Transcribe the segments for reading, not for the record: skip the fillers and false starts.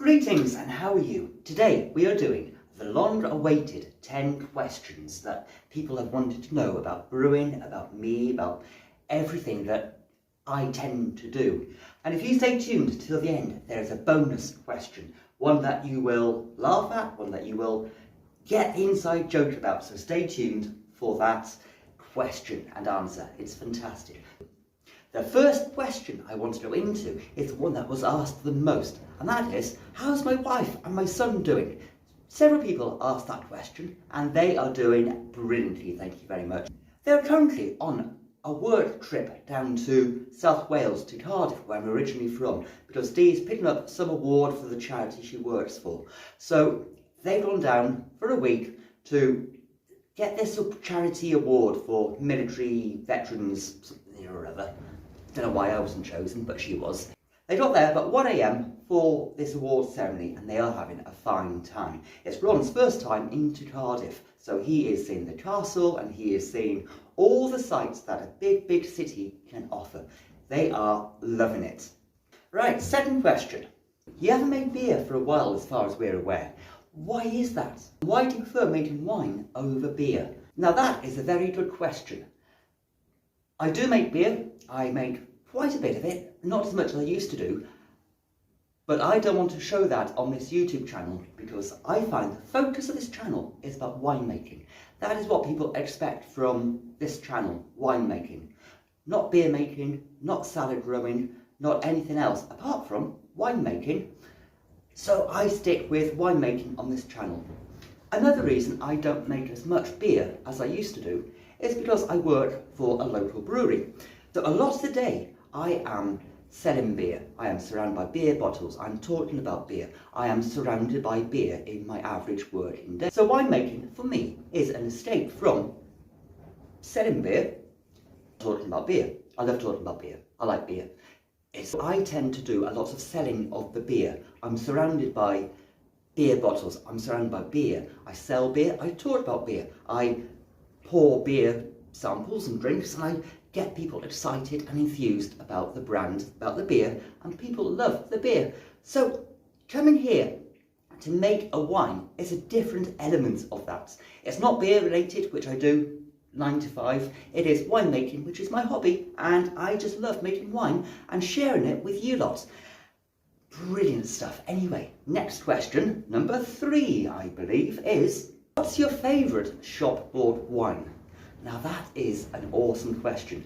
Greetings and how are you? Today we are doing the long-awaited 10 questions that people have wanted to know about brewing, about me, about everything that I tend to do. And if you stay tuned till the end, there is a bonus question, one that you will laugh at, one that you will get the inside joke about. So stay tuned for that question and answer. It's fantastic. The first question I want to go into is the one that was asked the most, and that is, how's my wife and my son doing? Several people asked that question, and they are doing brilliantly, thank you very much. They're currently on a work trip down to South Wales, to Cardiff, where I'm originally from, because Dee's picking up some award for the charity she works for. So they've gone down for a week to get this charity award for military veterans, something or other. Don't know why I wasn't chosen, but she was. They got there about 1 AM for this award ceremony, and they are having a fine time. It's Ron's first time into Cardiff, so he is seeing the castle and he is seeing all the sights that a big city can offer. They are loving it. Right, second question. You haven't made beer for a while as far as we're aware. Why is that? Why do you prefer making wine over beer? Now that is a very good question. I do make beer. I make quite a bit of it, not as much as I used to do, but I don't want to show that on this YouTube channel because I find the focus of this channel is about winemaking. That is what people expect from this channel, winemaking. Not beer making, not salad growing, not anything else apart from winemaking. So I stick with winemaking on this channel. Another reason I don't make as much beer as I used to do is because I work for a local brewery. So a lot of the day I am selling beer. I am surrounded by beer bottles. I'm talking about beer. I am surrounded by beer in my average working day. So winemaking for me is an escape from selling beer, talking about beer. I love talking about beer. I like beer. I tend to do a lot of selling of the beer. I'm surrounded by beer bottles. I'm surrounded by beer. I sell beer. I talk about beer. I pour beer samples and drinks, and I get people excited and enthused about the brand, about the beer, and people love the beer. So coming here to make a wine is a different element of that. It's not beer related, which I do 9 to 5. It is winemaking, which is my hobby, and I just love making wine and sharing it with you lot. Brilliant stuff. Anyway, next question, number 3, I believe, is, what's your favourite shop bought wine? Now that is an awesome question.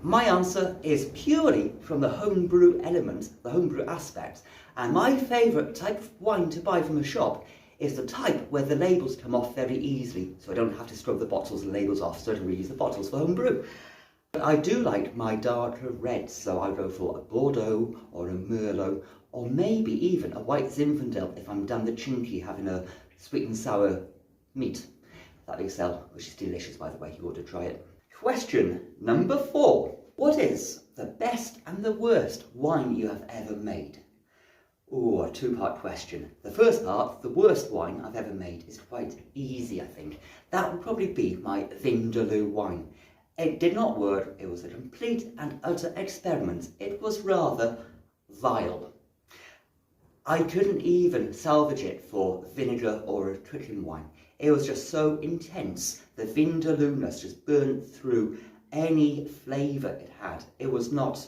My answer is purely from the homebrew element, the homebrew aspect, and my favourite type of wine to buy from a shop is the type where the labels come off very easily, so I don't have to scrub the bottles and labels off, so I can reuse the bottles for homebrew. But I do like my darker reds, so I go for a Bordeaux or a Merlot, or maybe even a white Zinfandel if I'm down the Chinky having a sweet and sour meat that they sell, which is delicious, by the way. You ought to try it. Question number 4. What is the best and the worst wine you have ever made? Oh, a 2-part question. The first part, the worst wine I've ever made, is quite easy, I think. That would probably be my Vindaloo wine. It did not work. It was a complete and utter experiment. It was rather vile. I couldn't even salvage it for vinegar or a cooking wine. It was just so intense. The Vindaloo-ness just burnt through any flavour it had. It was not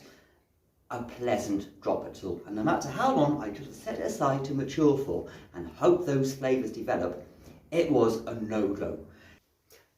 a pleasant drop at all. And no matter how long I could set it aside to mature for and hope those flavours develop, it was a no-go.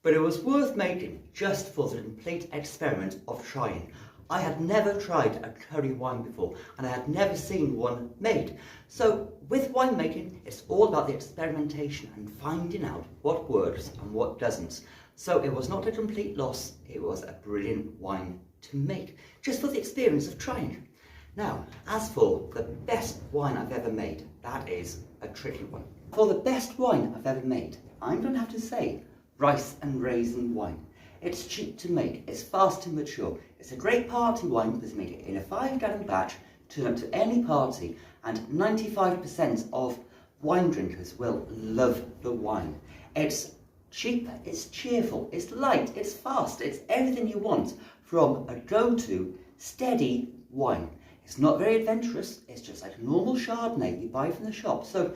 But it was worth making just for the complete experiment of trying. I had never tried a curry wine before, and I had never seen one made. So with winemaking, it's all about the experimentation and finding out what works and what doesn't. So it was not a complete loss, it was a brilliant wine to make, just for the experience of trying. Now, as for the best wine I've ever made, that is a tricky one. For the best wine I've ever made, I'm going to have to say rice and raisin wine. It's cheap to make, it's fast to mature, it's a great party wine because you make it in a 5-gallon batch, turn up to any party, and 95% of wine drinkers will love the wine. It's cheap, it's cheerful, it's light, it's fast, it's everything you want from a go-to steady wine. It's not very adventurous, it's just like a normal Chardonnay you buy from the shop. So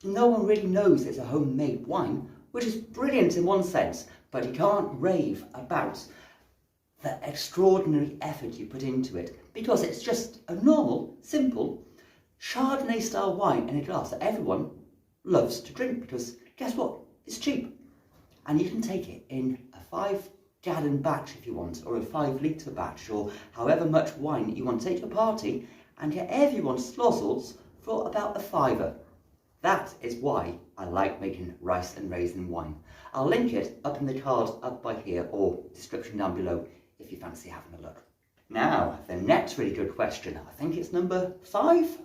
no one really knows it's a homemade wine, which is brilliant in one sense, but you can't rave about the extraordinary effort you put into it, because it's just a normal, simple Chardonnay style wine in a glass that everyone loves to drink, because guess what? It's cheap. And you can take it in a 5-gallon batch if you want, or a 5-litre batch, or however much wine you want to take to a party, and get everyone's slozzles for about a £5. That is why I like making rice and raisin wine. I'll link it up in the card up by here, or description down below if you fancy having a look. Now, the next really good question, I think it's number 5,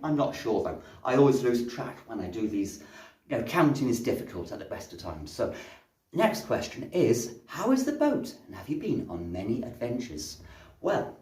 I'm not sure though. I always lose track when I do these, counting is difficult at the best of times. So, next question is, how is the boat, and have you been on many adventures? Well,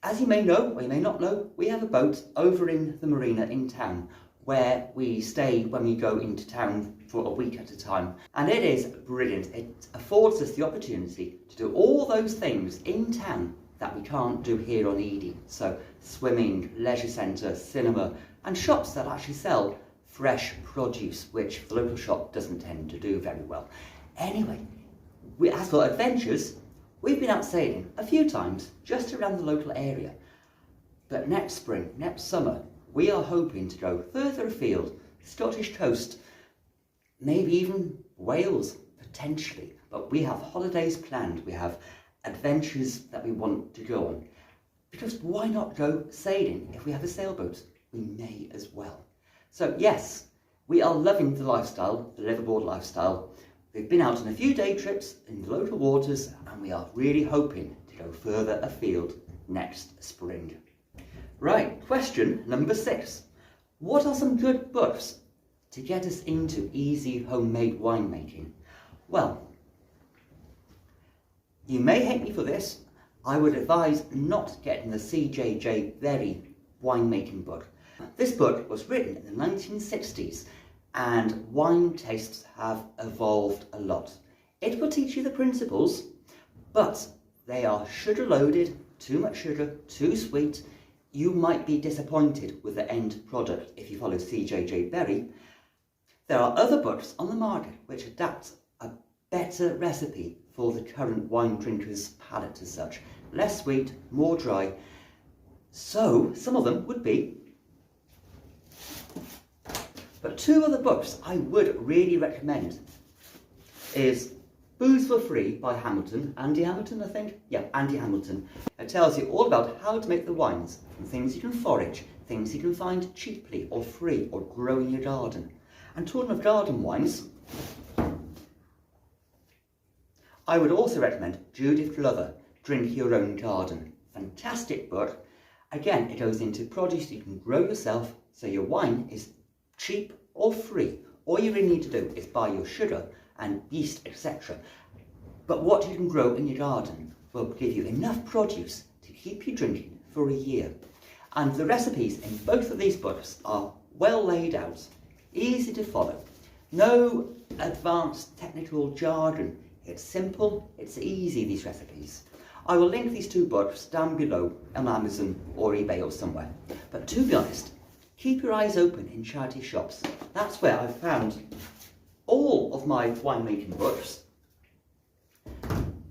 as you may know, or you may not know, we have a boat over in the marina in town, where we stay when we go into town for a week at a time. And it is brilliant. It affords us the opportunity to do all those things in town that we can't do here on Edy. So swimming, leisure centre, cinema, and shops that actually sell fresh produce, which the local shop doesn't tend to do very well. Anyway, as for adventures, we've been out sailing a few times just around the local area. But next spring, next summer, we are hoping to go further afield, Scottish coast, maybe even Wales, potentially. But we have holidays planned, we have adventures that we want to go on. Because why not go sailing? If we have a sailboat, we may as well. So yes, we are loving the lifestyle, the liveaboard lifestyle. We've been out on a few day trips in the local waters, and we are really hoping to go further afield next spring. Right, question number 6. What are some good books to get us into easy homemade winemaking? Well, you may hate me for this. I would advise not getting the C.J.J. Berry winemaking book. This book was written in the 1960s, and wine tastes have evolved a lot. It will teach you the principles, but they are sugar loaded, too much sugar, too sweet. You might be disappointed with the end product if you follow C.J.J. Berry. There are other books on the market which adapt a better recipe for the current wine drinker's palate as such. Less sweet, more dry. So, some of them would be. But 2 other books I would really recommend is Booze for Free by Hamilton, Andy Hamilton I think? Yeah, Andy Hamilton. It tells you all about how to make the wines, from things you can forage, things you can find cheaply or free or grow in your garden. And talking of garden wines, I would also recommend Judith Glover, Drink Your Own Garden. Fantastic book. Again, it goes into produce you can grow yourself, so your wine is cheap or free. All you really need to do is buy your sugar and yeast, etc. But what you can grow in your garden will give you enough produce to keep you drinking for a year. And the recipes in both of these books are well laid out, easy to follow. No advanced technical jargon. It's simple, it's easy, these recipes. I will link these 2 books down below on Amazon or eBay or somewhere. But to be honest, keep your eyes open in charity shops. That's where I've found all of my winemaking books.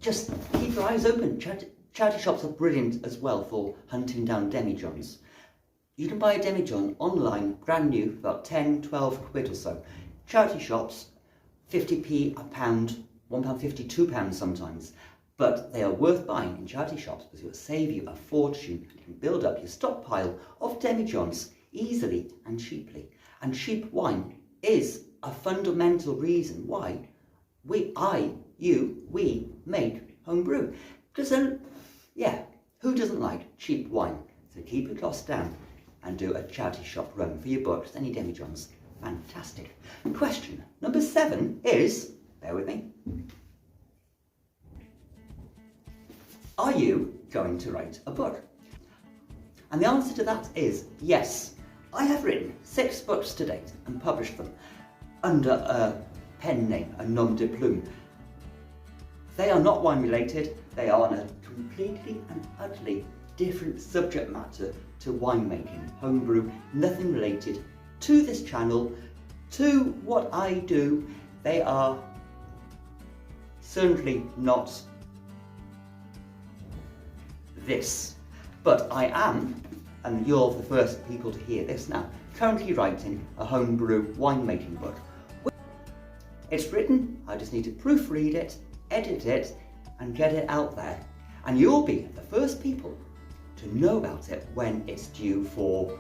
Just keep your eyes open. Charity shops are brilliant as well for hunting down demijohns. You can buy a demijohn online, brand new, for about 10, 12 quid or so. Charity shops, 50p a pound, £1.50, £2 sometimes. But they are worth buying in charity shops because it will save you a fortune. You can build up your stockpile of demijohns easily and cheaply. And cheap wine is a fundamental reason why we make homebrew. Because who doesn't like cheap wine? So keep your costs down and do a charity shop run for your books, any demijohns. Fantastic. Question number 7 is, bear with me, are you going to write a book? And the answer to that is yes. I have written 6 books to date and published them under a pen name, a nom de plume. They are not wine related, they are on a completely and utterly different subject matter to winemaking, homebrew, nothing related to this channel, to what I do. They are certainly not this. But I am, and you're the first people to hear this now, currently writing a homebrew winemaking book. It's written, I just need to proofread it, edit it, and get it out there. And you'll be the first people to know about it when it's due for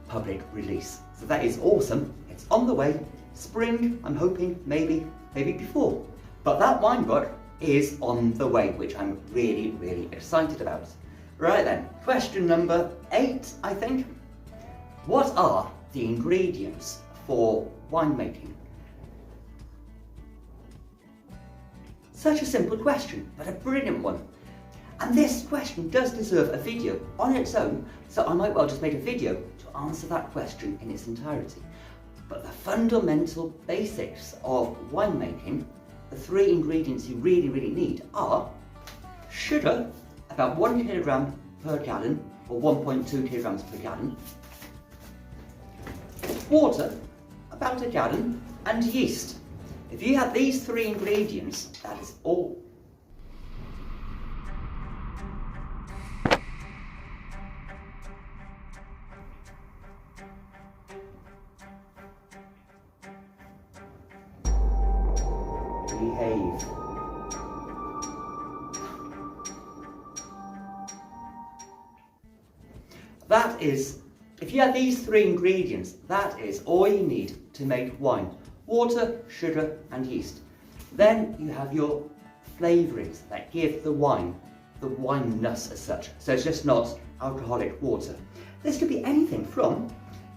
public release. So that is awesome. It's on the way. Spring, I'm hoping, maybe before. But that wine book is on the way, which I'm really, really excited about. Right then, question number 8, I think. What are the ingredients for winemaking? Such a simple question, but a brilliant one. And this question does deserve a video on its own, so I might well just make a video to answer that question in its entirety. But the fundamental basics of winemaking, the 3 ingredients you really, really need are sugar, about 1 kilogram per gallon, or 1.2 kilograms per gallon, water, about a gallon, and yeast. If you have these 3 ingredients, that is all. Behave. That is, if you have these 3 ingredients, that is all you need to make wine. Water, sugar, and yeast. Then you have your flavourings that give the wineness as such. So it's just not alcoholic water. This could be anything from,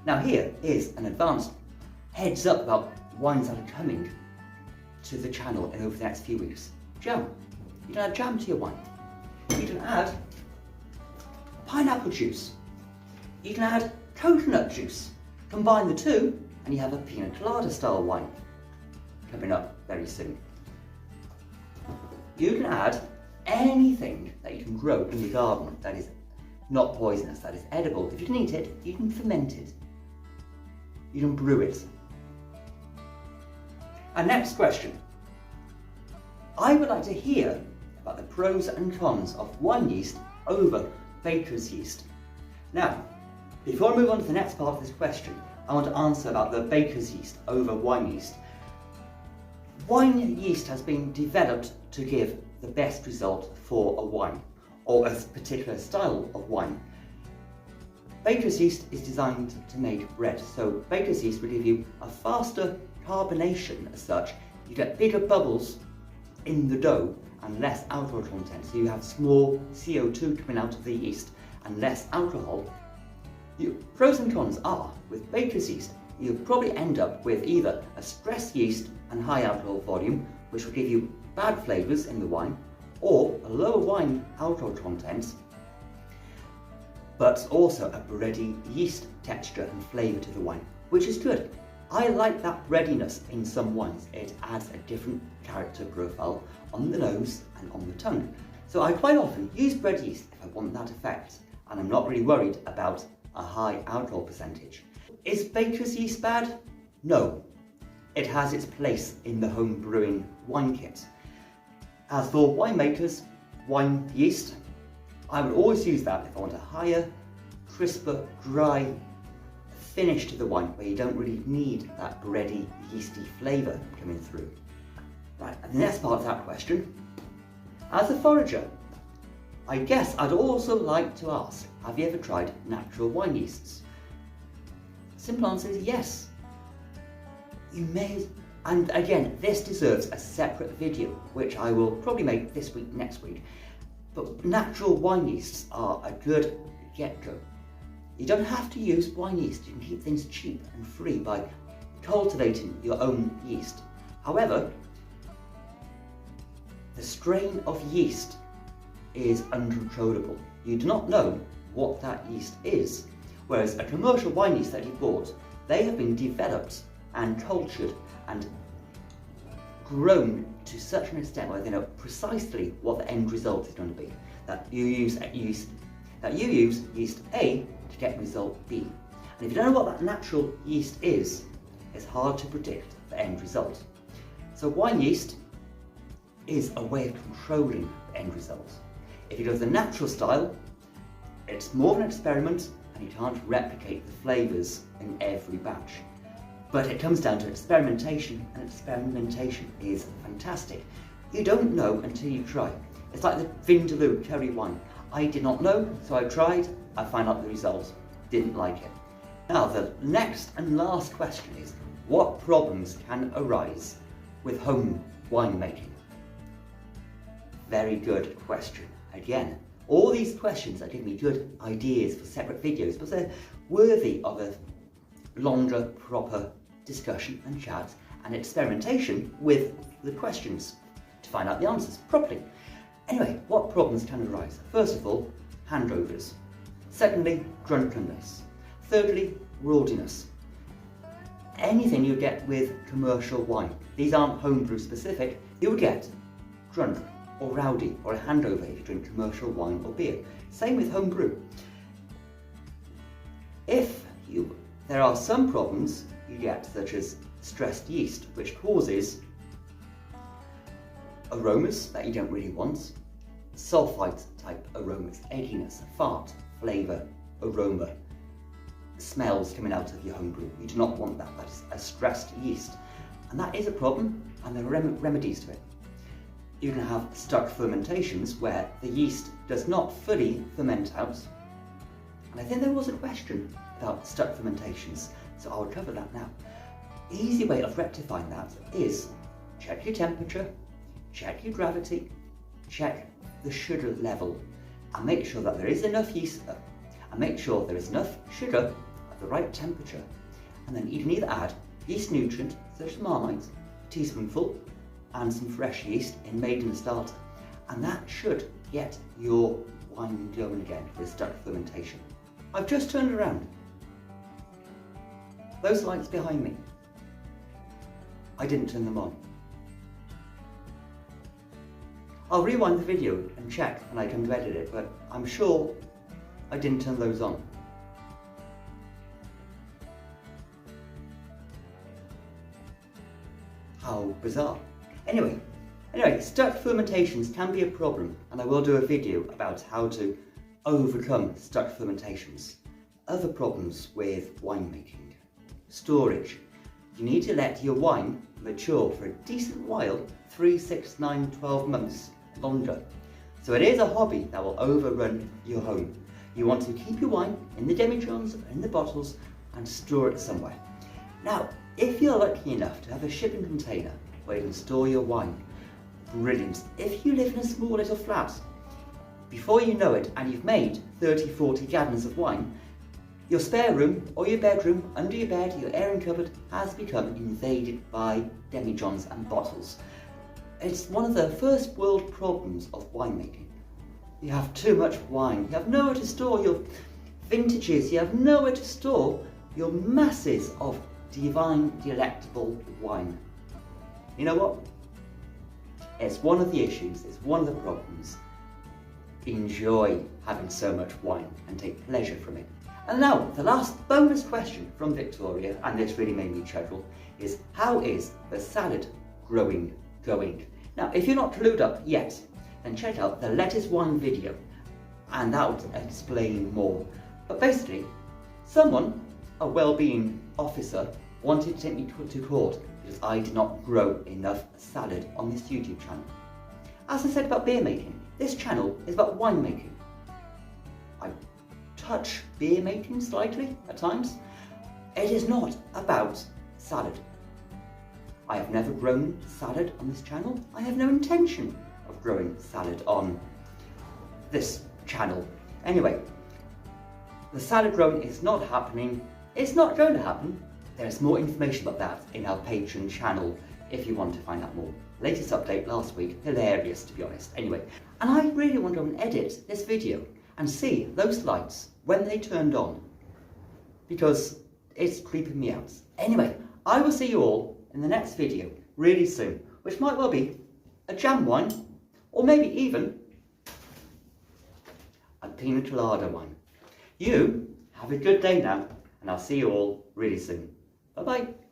now here is an advanced heads up about wines that are coming to the channel in over the next few weeks. Jam. You can add jam to your wine. You can add pineapple juice. You can add coconut juice. Combine the 2 and you have a pina colada style wine coming up very soon. You can add anything that you can grow in the garden that is not poisonous, that is edible. If you can eat it, you can ferment it. You can brew it. And next question. I would like to hear about the pros and cons of wine yeast over baker's yeast. Now, before I move on to the next part of this question, I want to answer about the baker's yeast over wine yeast. Wine yeast has been developed to give the best result for a wine, or a particular style of wine. Baker's yeast is designed to make bread, so baker's yeast will give you a faster carbonation as such. You get bigger bubbles in the dough and less alcohol content, so you have small CO2 coming out of the yeast and less alcohol. The pros and cons are, with baker's yeast, you'll probably end up with either a stress yeast and high alcohol volume, which will give you bad flavours in the wine, or a lower wine alcohol content, but also a bready yeast texture and flavour to the wine, which is good. I like that breadiness in some wines. It adds a different character profile on the nose and on the tongue. So I quite often use bread yeast if I want that effect, and I'm not really worried about a high alcohol percentage. Is baker's yeast bad? No. It has its place in the home brewing wine kit. As for winemakers, wine yeast, I would always use that if I want a higher, crisper, dry finish to the wine where you don't really need that bready, yeasty flavour coming through. Right, and the next part of that question, as a forager, I guess I'd also like to ask, have you ever tried natural wine yeasts? Simple answer is yes. You may, and again, this deserves a separate video, which I will probably make this week, next week. But natural wine yeasts are a good get-go. You don't have to use wine yeast. You can keep things cheap and free by cultivating your own yeast. However, the strain of yeast is uncontrollable. You do not know what that yeast is. Whereas a commercial wine yeast that you bought, they have been developed and cultured and grown to such an extent where they know precisely what the end result is going to be. That you use that you use yeast A to get result B. And if you don't know what that natural yeast is, it's hard to predict the end result. So wine yeast is a way of controlling the end result. If you go the natural style, it's more of an experiment and you can't replicate the flavours in every batch. But it comes down to experimentation, and experimentation is fantastic. You don't know until you try. It's like the Vindaloo cherry wine. I did not know, so I tried, I found out the result, didn't like it. Now the next and last question is, what problems can arise with home winemaking? Very good question. Again, all these questions are giving me good ideas for separate videos, but they're worthy of a longer, proper discussion and chat and experimentation with the questions to find out the answers properly. Anyway, what problems can arise? First of all, handovers. Secondly, drunkenness. Thirdly, rowdiness. Anything you get with commercial wine, these aren't homebrew specific, you would get drunk or rowdy or a handover if you drink commercial wine or beer. Same with homebrew. There are some problems you get, such as stressed yeast, which causes aromas that you don't really want, sulfite type aromas, egginess, fart, flavour, aroma, smells coming out of your homebrew. You do not want that. That is a stressed yeast. And that is a problem, and there are remedies to it. You can have stuck fermentations where the yeast does not fully ferment out. And I think there was a question about stuck fermentations, so I'll cover that now. The easy way of rectifying that is check your temperature, check your gravity, check the sugar level, and make sure that there is enough yeast there, and make sure there is enough sugar at the right temperature. And then you can either add yeast nutrient, such as Marmite, a teaspoonful, and some fresh yeast in maiden starter, and that should get your wine going again with stuck fermentation. I've just turned around. Those lights behind me, I didn't turn them on. I'll rewind the video and check when I come to edit it, but I'm sure I didn't turn those on. How bizarre. Anyway, stuck fermentations can be a problem, and I will do a video about how to overcome stuck fermentations. Other problems with winemaking. Storage. You need to let your wine mature for a decent while, 3, 6, 9, 12 months longer. So it is a hobby that will overrun your home. You want to keep your wine in the demijohns, in the bottles, and store it somewhere. Now, if you're lucky enough to have a shipping container where you can store your wine, brilliant. If you live in a small little flat, before you know it, and you've made 30, 40 gallons of wine, your spare room or your bedroom, under your bed, your airing cupboard has become invaded by demijohns and bottles. It's one of the first world problems of winemaking. You have too much wine, you have nowhere to store your vintages, you have nowhere to store your masses of divine, delectable wine. You know what? It's one of the issues, it's one of the problems. Enjoy having so much wine and take pleasure from it. And now, the last bonus question from Victoria, and this really made me chuckle, is how is the salad growing going? Now, if you're not clued up yet, then check out the lettuce wine video, and that would explain more. But basically, someone, a well-being officer, wanted to take me to court because I did not grow enough salad on this YouTube channel. As I said about beer making, this channel is about wine making. I touch beer making slightly at times. It is not about salad. I have never grown salad on this channel. I have no intention of growing salad on this channel. Anyway, the salad growing is not happening. It's not going to happen. There's more information about that in our Patreon channel if you want to find out more. Latest update last week, hilarious to be honest. Anyway, and I really want to edit this video and see those lights when they turned on, because it's creeping me out. Anyway, I will see you all in the next video really soon, which might well be a jam wine, or maybe even a pina colada one. You have a good day now, and I'll see you all really soon. Bye bye.